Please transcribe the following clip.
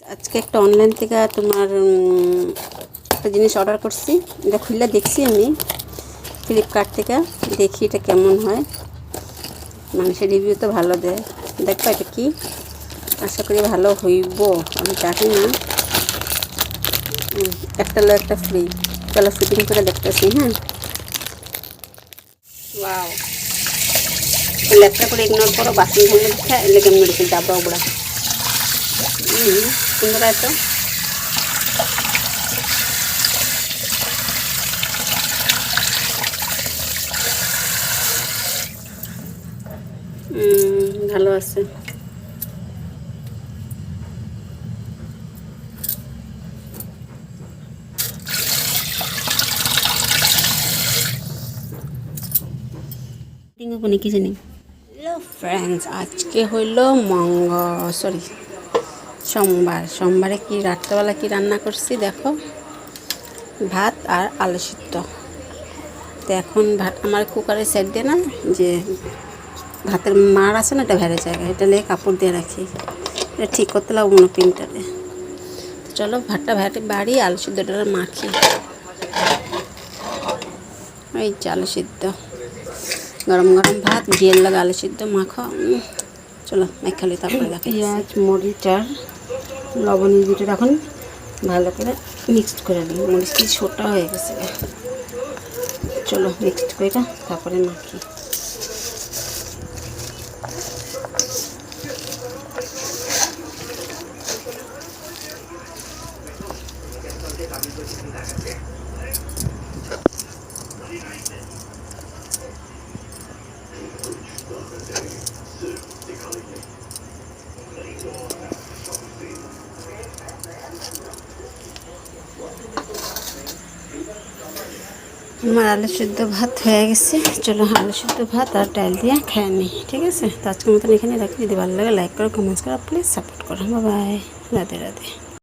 আজকে একটা অনলাইন থেকে তোমার একটা জিনিস অর্ডার করছি। এটা খুললে দেখছি আমি ফ্লিপকার্ট থেকে, দেখি এটা কেমন হয়। মানুষের রিভিউ তো ভালো দেয়। দেখো এটা কি, আশা করি ভালো হইব, আমি জানি না। একটা লো একটা ফ্রি। চলো ফিটিং করে দেখতেছি। হ্যাঁ, ওয়াও, লেপটা করে ইগনোর করো, বাসন ধুয়ে দিচ্ছে এলে কেমন রেখে ডাবড়া উবড়া। সুন্দর এত ভালো আছে। কি জানি। হ্যালো ফ্রেন্ডস, আজকে হইল সোমবারে কি রাত্রেবেলা কি রান্না করছি দেখো, ভাত আর আলু সিদ্ধ। তো এখন ভাত আমার কুকারে সেট দিয়ে না, যে ভাতের মার আছে না, এটা ভেড়ে জায়গা, এটা নিয়ে কাপড় দিয়ে রাখি, এটা ঠিক করতে লাগবো না প্রিন্টারে। চলো ভাতটা বাড়ি, আলু সিদ্ধটা মাখি। এই যে আলু সিদ্ধ, গরম গরম ভাত, ঘিয়ের লাগা আলু সিদ্ধ মাখো। চলো মেখালি, তারপরে দেখো পেঁয়াজ মরিচ আর লবণ দুটো এখন ভালো করে মিক্সড করে নিই। মরিচ কি ছোটা হয়ে গেছে, চলো মিক্সড করে তারপরে মাখি। আমার আলু সিদ্ধ ভাত হয়ে গেছে। চলো আলু সিদ্ধ ভাত আর ডাল দিয়ে খেয়ে নিই, ঠিক আছে? তো আজকের মতন এখানে রাখি। যদি ভালো লাগে লাইক করো, কমেন্টস করো, প্লিজ সাপোর্ট করো। Bye bye, Radhe Radhe.